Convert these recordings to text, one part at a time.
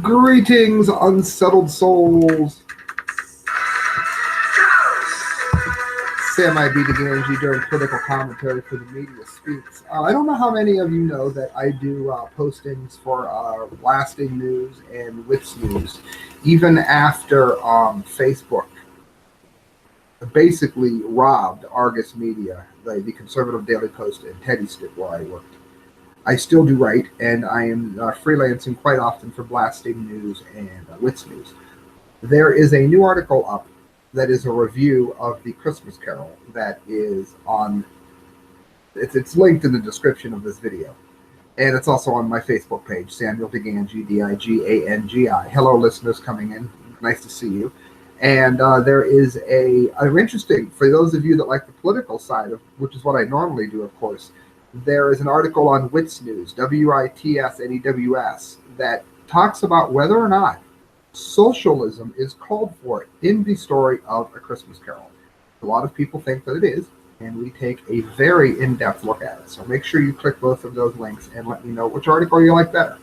Greetings, unsettled souls. Sam Di Gangi during political commentary for the Media Speaks. I don't know how many of you know that I do postings for Lasting News and WitsNews, even after Facebook basically robbed Argus Media, the conservative Daily Post, and Teddy Stick where I worked. I still do write, and I am freelancing quite often for Blasting News and WitsNews. There is a new article up that is a review of the Christmas Carol that is on. It's linked in the description of this video, and it's also on my Facebook page, Samuel Di Gangi, Digangi. Hello, listeners coming in. Nice to see you. And there is an interesting, for those of you that like the political side of, which is what I normally do, of course. There is an article on WitsNews, WITSNEWS, that talks about whether or not socialism is called for in the story of A Christmas Carol. A lot of people think that it is, and we take a very in-depth look at it. So make sure you click both of those links and let me know which article you like better.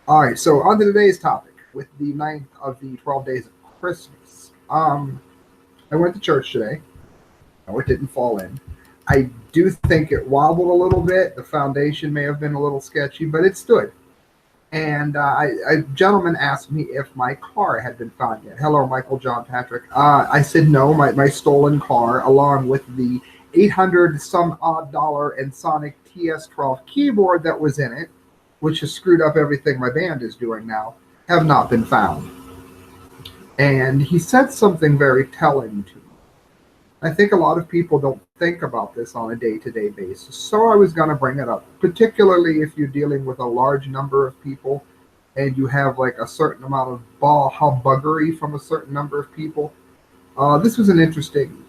All right, so on to today's topic with the 9th of the 12 days of Christmas. I went to church today. No, it didn't fall in. I do think it wobbled a little bit. The foundation may have been a little sketchy, but it stood. And a gentleman asked me if my car had been found yet. Hello, Michael John Patrick. I said no, my stolen car, along with the $800 some odd and Sonic TS12 keyboard that was in it, which has screwed up everything my band is doing now, have not been found. And he said something very telling to me. I think a lot of people don't think about this on a day-to-day basis, so I was going to bring it up, particularly if you're dealing with a large number of people and you have like a certain amount of ball humbuggery from a certain number of people. This was an interesting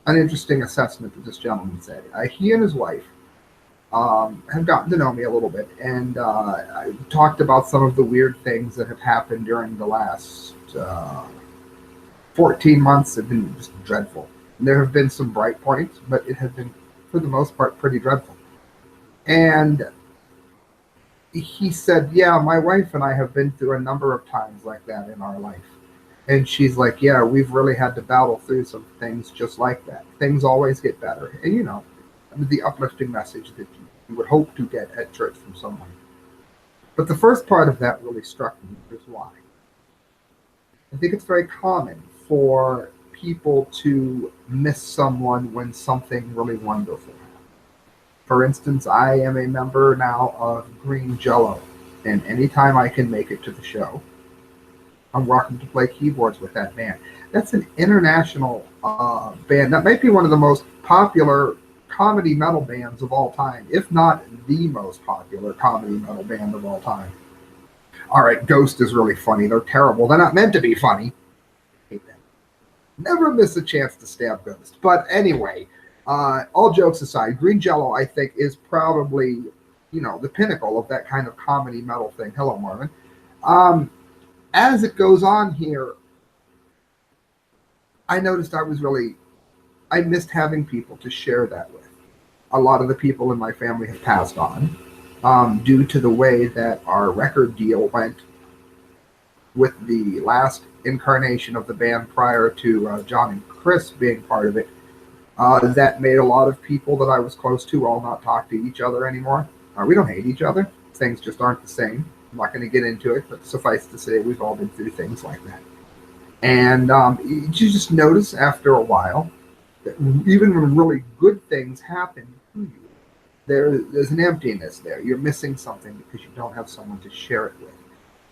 assessment that this gentleman said. He and his wife have gotten to know me a little bit, and I talked about some of the weird things that have happened during the last 14 months. Have been just dreadful. There have been some bright points, but it has been, for the most part, pretty dreadful. And he said, yeah, my wife and I have been through a number of times like that in our life. And she's like, yeah, we've really had to battle through some things just like that. Things always get better. And, the uplifting message that you would hope to get at church from someone. But the first part of that really struck me. Here's why. I think it's very common for people to miss someone when something really wonderful happens. For instance, I am a member now of Green Jello, and anytime I can make it to the show, I'm welcome to play keyboards with that band. That's an international band. That might be one of the most popular comedy metal bands of all time, if not the most popular comedy metal band of all time. All right, Ghost is really funny. They're terrible. They're not meant to be funny. Never miss a chance to stab Ghost. But anyway, all jokes aside, Green Jello, I think, is probably, the pinnacle of that kind of comedy metal thing. Hello, Marvin. As it goes on here, I noticed I missed having people to share that with. A lot of the people in my family have passed on due to the way that our record deal went with the last incarnation of the band prior to John and Chris being part of it. That made a lot of people that I was close to all not talk to each other anymore. We don't hate each other. Things just aren't the same. I'm not going to get into it, but suffice to say, we've all been through things like that. And you just notice after a while that even when really good things happen to you, there's an emptiness there. You're missing something because you don't have someone to share it with.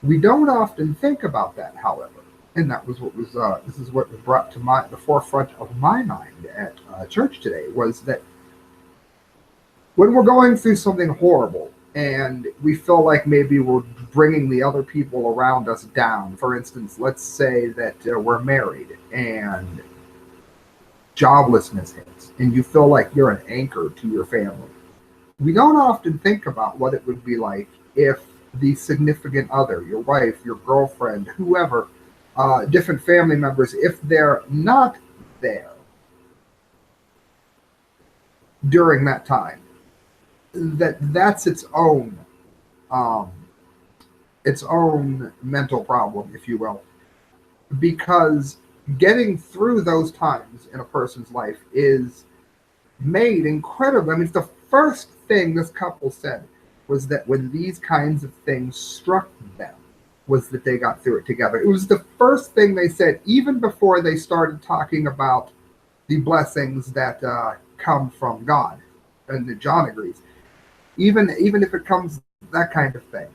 We don't often think about that, however, and that was what was. This is what was brought to the forefront of my mind at church today. Was that when we're going through something horrible and we feel like maybe we're bringing the other people around us down. For instance, let's say that we're married and joblessness hits, and you feel like you're an anchor to your family. We don't often think about what it would be like if the significant other, your wife, your girlfriend, whoever, different family members, if they're not there during that time, that's its own its own mental problem, if you will, because getting through those times in a person's life is made incredible. I mean, the first thing this couple said was that when these kinds of things struck them, was that they got through it together. It was the first thing they said, even before they started talking about the blessings that come from God, and that John agrees. Even if it comes that kind of thing,